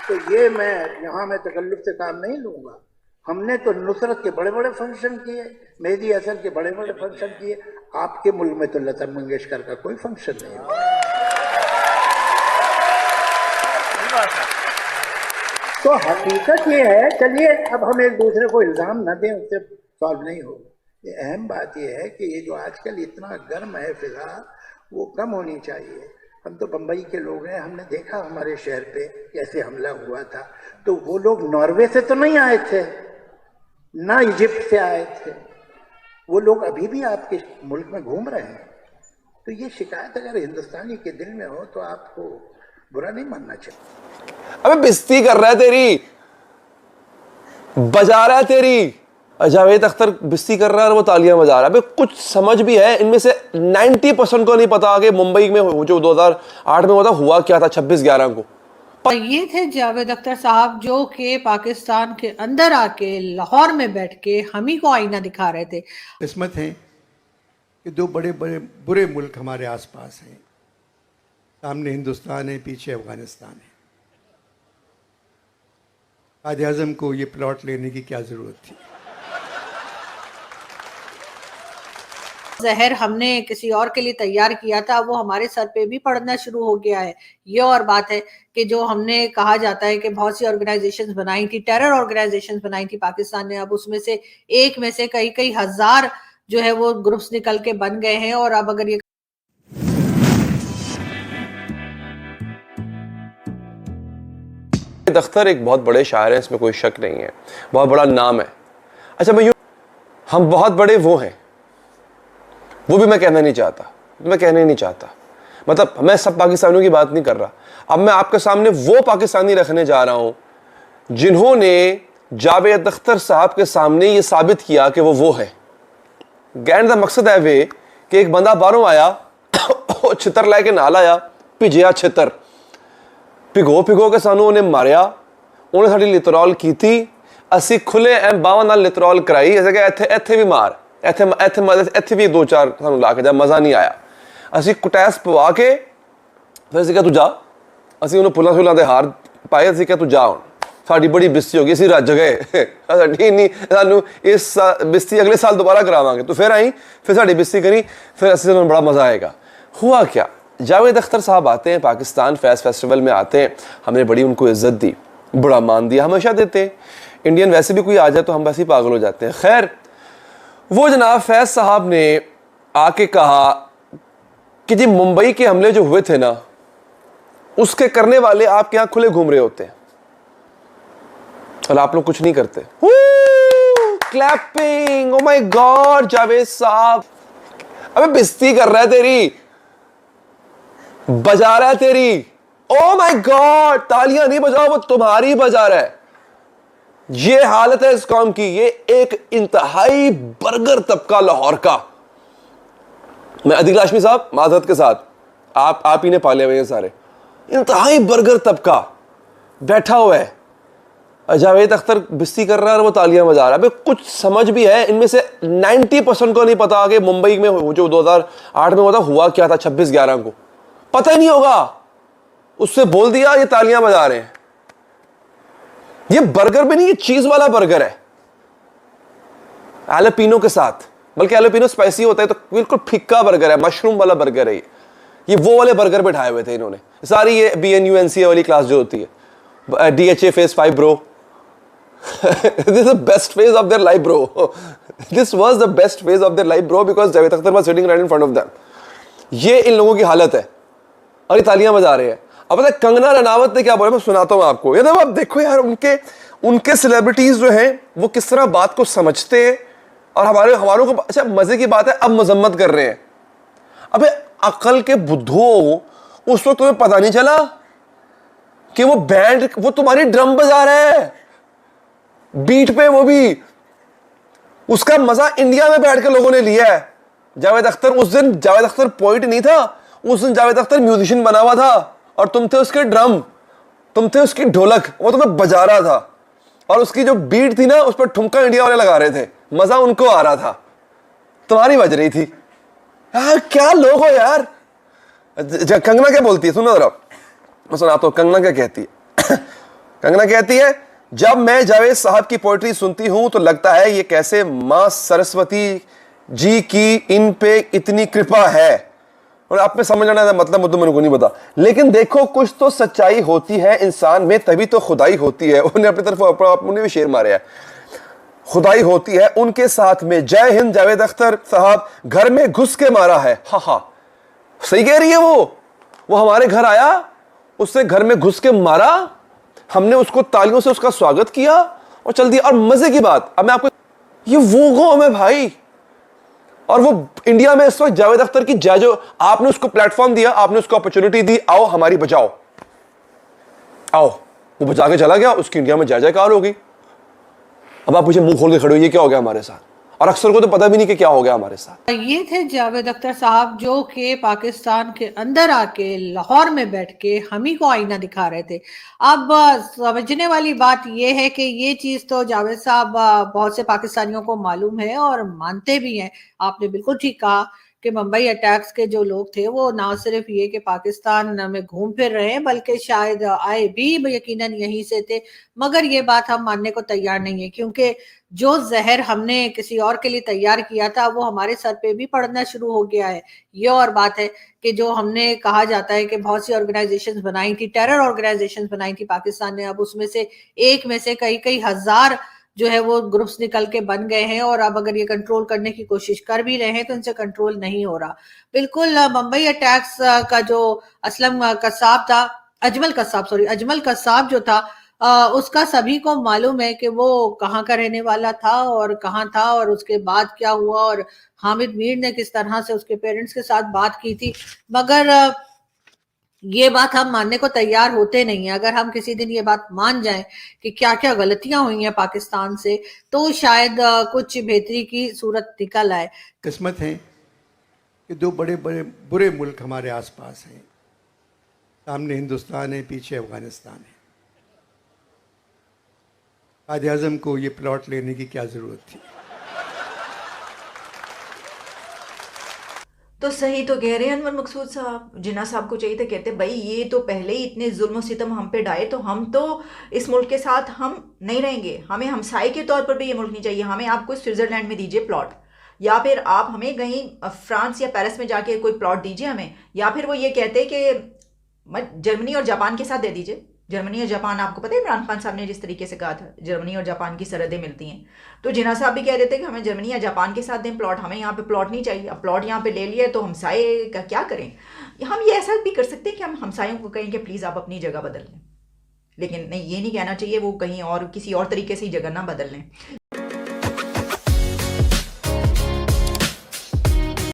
तो ये मैं तकल्लुफ से काम नहीं लूंगा। हमने तो नुसरत के बड़े बड़े फंक्शन किए, मेहदी हसन के बड़े बड़े फंक्शन किए। आपके मुल्क में तो लता मंगेशकर का कोई फंक्शन नहीं हुआ। तो हकीकत ये है, चलिए अब हम एक दूसरे को इल्जाम न दें, उससे सॉल्व नहीं होगा। ये अहम बात यह है कि ये जो आजकल इतना गर्म है फिजा, वो कम होनी चाहिए। हम तो बम्बई के लोग हैं, हमने देखा हमारे शहर पे कैसे हमला हुआ था। तो वो लोग नॉर्वे से तो नहीं आए थे, ना इजिप्ट से आए थे, वो लोग अभी भी आपके मुल्क में घूम रहे हैं। तो ये शिकायत अगर हिंदुस्तानी के दिल में हो तो आपको बुरा नहीं मानना चाहिए। अबे बेइज्जती कर रहा है तेरी, बजा रहा है तेरी। जावेद अख्तर बेइज्जती कर रहा है और वो तालियां बजा रहा है। अबे कुछ समझ भी है इनमें से 90% को नहीं पता कि मुंबई में जो 2008 में हुआ था, हुआ क्या था 26/11 को। ये थे जावेद अख्तर साहब, जो कि पाकिस्तान के अंदर आके लाहौर में बैठ के हम ही को आईना दिखा रहे थे। किस्मत है कि दो बड़े बड़े बुरे मुल्क हमारे आसपास हैं। सामने हिंदुस्तान है, पीछे अफगानिस्तान है। कायद आज़म को ये प्लॉट लेने की क्या ज़रूरत थी? जहर हमने किसी और के लिए तैयार किया था, वो हमारे सर पे भी पड़ना शुरू हो गया है। ये और बात है कि जो हमने कहा जाता है कि बहुत सी ऑर्गेनाइजेशंस बनाई थी, टेरर ऑर्गेनाइजेशंस बनाई थी पाकिस्तान ने, अब उसमें से एक में से कई कई हजार जो है वो ग्रुप्स निकल के बन गए हैं। और अब अगर ये अख्तर एक बहुत बड़े शायर हैं, इसमें कोई शक नहीं है, बहुत बड़ा नाम है। अच्छा मैं हम बहुत बड़े वो हैं, वो भी मैं कहना नहीं चाहता, मतलब मैं सब पाकिस्तानियों की बात नहीं कर रहा। अब मैं आपके सामने वो पाकिस्तानी रखने जा रहा हूं जिन्होंने जावेद अख्तर साहब के सामने ये साबित किया कि वो है। कहने का मकसद है वे कि एक बंदा बाहरों आया छितर लैके नाल आया, भिजिया छितर, भिगो के सानू उन्हें मारिया, उन्हें साड़ी लितरॉल की थी, असी खुले बावां नाल लितरॉल कराई, ऐसे कि इत्थे भी मार, इत्थे भी 2-4 सानू ला के जा, मज़ा नहीं आया। असी कुटैस पवा के फिर असी कहा तू जा, असी उन्हें पुलां शुलां दे हार पाए, असी कहा तू जा हुण, साड़ी बड़ी बिस्ती हो गई, असी रज गए साड़ी नहीं, सानू इस बिस्ती अगले साल दोबारा करावांगे। तो फिर आई, फिर साड़ी बिस्ती करी, फिर असी सानू बड़ा मज़ा आएगा। हुआ क्या, जावेद अख्तर साहब आते हैं पाकिस्तान, फैज़ फेस्टिवल में आते हैं, हमने बड़ी उनको इज़्ज़त दी, बड़ा मान दिया, हमेशा देते हैं। इंडियन वैसे भी कोई आ जाए तो हम वैसे ही पागल हो जाते हैं। खैर, वो जनाब फैज़ साहब ने आके कहा कि जी मुंबई के हमले जो हुए थे ना, उसके करने वाले आपके यहाँ खुले घूम रहे होते हैं और आप लोग कुछ नहीं करते। Clapping, oh my God Javed साहब, अबे बेइज्जती कर रहा है तेरी, बजा रहा है तेरी। ओ माय गॉड, तालियां नहीं बजाओ, वो तुम्हारी बजा रहा है। ये हालत है इस कौम की। ये एक इंतहाई बर्गर तबका लाहौर का, मैं अदील हाशमी साहब माजरत के साथ, आप ही ने पाले हुए हैं सारे, इंतहाई बर्गर तबका बैठा हुआ है। जावेद अख्तर बिस्ती कर रहा है और वो तालियां बजा रहा है। अबे कुछ समझ भी है इनमें से 90% को नहीं पता कि मुंबई में जो 2008 में हुआ था, हुआ क्या था 26/11 को, पता ही नहीं होगा। उससे बोल दिया ये तालियां बजा रहे हैं। ये बर्गर भी नहीं, ये चीज वाला बर्गर है एलोपिनो के साथ, बल्कि एलोपिनो स्पाइसी होता है, तो बिल्कुल फिक्का बर्गर है, मशरूम वाला बर्गर है ये वो वाले बर्गर बिठाए हुए थे इन्होंने सारी। ये BNUNCA वाली क्लास जो होती है, DHA phase 5 bro this is the best phase of their life bro this was the best phase of their life bro because Javed Akhtar was sitting right in front of them। ये इन लोगों की हालत है और ये तालियां बजा रहे हैं। अब पता है कंगना रनावत ने क्या बोला, मैं सुनाता हूं आपको। ये देखो, आप देखो यार, उनके सेलिब्रिटीज जो हैं वो किस तरह बात को समझते हैं और हमारों को। अच्छा मजे की बात है, अब मजम्मत कर रहे हैं। अबे अकल के बुद्धो, उस वक्त तुम्हें पता नहीं चला कि वो बैंड, वो तुम्हारी ड्रम बजा रहा है बीट पे, वो भी उसका मजा इंडिया में बैठ के लोगों ने लिया है। जावेद अख्तर, उस दिन जावेद अख्तर पोइट नहीं था, उस दिन जावेद अख्तर म्यूजिशियन बना हुआ था और तुम थे उसके ड्रम, तुम थे उसकी ढोलक, वो तुम्हें बजा रहा था और उसकी जो बीट थी ना, उस पर ठुमका इंडिया वाले लगा रहे थे, मजा उनको आ रहा था, तुम्हारी बज रही थी। यार क्या लोग हो यार। कंगना क्या बोलती है, सुनो जरा, मैं सुनाता हूं कंगना क्या कहती है। कंगना कहती है, जब मैं जावेद साहब की पोएट्री सुनती हूं तो लगता है ये कैसे मां सरस्वती जी की इन पे इतनी कृपा है। और आप में समझ आना मतलब मुझे मेरे को नहीं पता, लेकिन देखो कुछ तो सच्चाई होती है इंसान में, तभी तो खुदाई होती है। उन्हें अपनी तरफ अपने भी शेर मारे हैं, खुदाई होती है उनके साथ में। जय हिंद जावेद अख्तर साहब, घर में घुस के मारा है। हा हा, सही कह रही है वो हमारे घर आया, उससे घर में घुस के मारा, हमने उसको तालियों से उसका स्वागत किया और चल दिया। और मजे की बात, अब मैं आपको, ये वो गांव है भाई, और वो इंडिया में इस वक्त जावेद अख्तर की जय, जो आपने उसको प्लेटफॉर्म दिया, आपने उसको अपॉर्चुनिटी दी, आओ हमारी बचाओ, आओ, वो बचा के चला गया, उसकी इंडिया में जय जयकार हो गई। अब आप मुझे मुंह खोल के खड़े हो, ये क्या हो गया हमारे साथ? और अक्सर को तो पता भी नहीं कि क्या हो गया हमारे साथ। ये थे जावेद अख्तर साहब, जो कि पाकिस्तान के अंदर आके लाहौर में बैठ के हम ही को आईना दिखा रहे थे। अब समझने वाली बात ये है कि ये चीज तो जावेद साहब बहुत से पाकिस्तानियों को मालूम है और मानते भी हैं। आपने बिल्कुल ठीक कहा कि मुंबई अटैक्स के जो लोग थे वो ना सिर्फ ये कि पाकिस्तान में घूम फिर रहे हैं, बल्कि शायद आए भी यकीनन यहीं से थे, मगर ये बात हम मानने को तैयार नहीं है, क्योंकि जो जहर हमने किसी और के लिए तैयार किया था वो हमारे सर पे भी पड़ना शुरू हो गया है। ये और बात है कि जो हमने कहा जाता है कि बहुत सी ऑर्गेनाइजेशंस बनाई थी, टेरर ऑर्गेनाइजेशंस बनाई थी पाकिस्तान ने, अब उसमें से एक में से कई कई हजार जो है वो ग्रुप्स निकल के बन गए हैं, और अब अगर ये कंट्रोल करने की कोशिश कर भी रहे हैं तो इनसे कंट्रोल नहीं हो रहा। बिल्कुल मुंबई अटैक्स का जो असलम कसाब था, अजमल कसाब जो था, उसका सभी को मालूम है कि वो कहाँ का रहने वाला था और कहाँ था, और उसके बाद क्या हुआ, और हामिद मीर ने किस तरह से उसके पेरेंट्स के साथ बात की थी। मगर ये बात हम मानने को तैयार होते नहीं है। अगर हम किसी दिन ये बात मान जाएं कि क्या क्या गलतियां हुई हैं पाकिस्तान से, तो शायद कुछ बेहतरी की सूरत निकल आए। किस्मत है कि दो बड़े बड़े बुरे मुल्क हमारे आसपास हैं। सामने हिंदुस्तान है, पीछे अफगानिस्तान है। कायद आज़म को ये प्लॉट लेने की क्या ज़रूरत थी? तो सही तो कह रहे हैं अनवर मकसूद साहब। जिन्ना साहब को चाहिए तो कहते भाई ये तो पहले ही इतने जुल्म सितम हम पे डाए, तो हम तो इस मुल्क के साथ हम नहीं रहेंगे, हमें हमसाए के तौर पर भी ये मुल्क नहीं चाहिए। हमें आप कोई स्विट्ज़रलैंड में दीजिए प्लॉट, या फिर आप हमें कहीं फ्रांस या पेरिस में जाके कोई प्लॉट दीजिए हमें, या फिर वो ये कहते कि जर्मनी और जापान के साथ दे दीजिए। जर्मनी और जापान, आपको पता है इमरान खान साहब ने जिस तरीके से कहा था जर्मनी और जापान की सरहदें मिलती हैं, तो जिन्ना साहब भी कह रहे थे कि हमें जर्मनी या जापान के साथ दें प्लॉट, हमें यहाँ पे प्लॉट नहीं चाहिए। अब प्लॉट यहाँ पे ले लिए तो हमसाए का क्या करें? हम ये ऐसा भी कर सकते हैं कि हम हमसायों को कहें कि प्लीज़ आप अपनी जगह बदल लें, लेकिन नहीं, ये नहीं कहना चाहिए वो कहीं और किसी और तरीके से ही जगह ना बदल लें।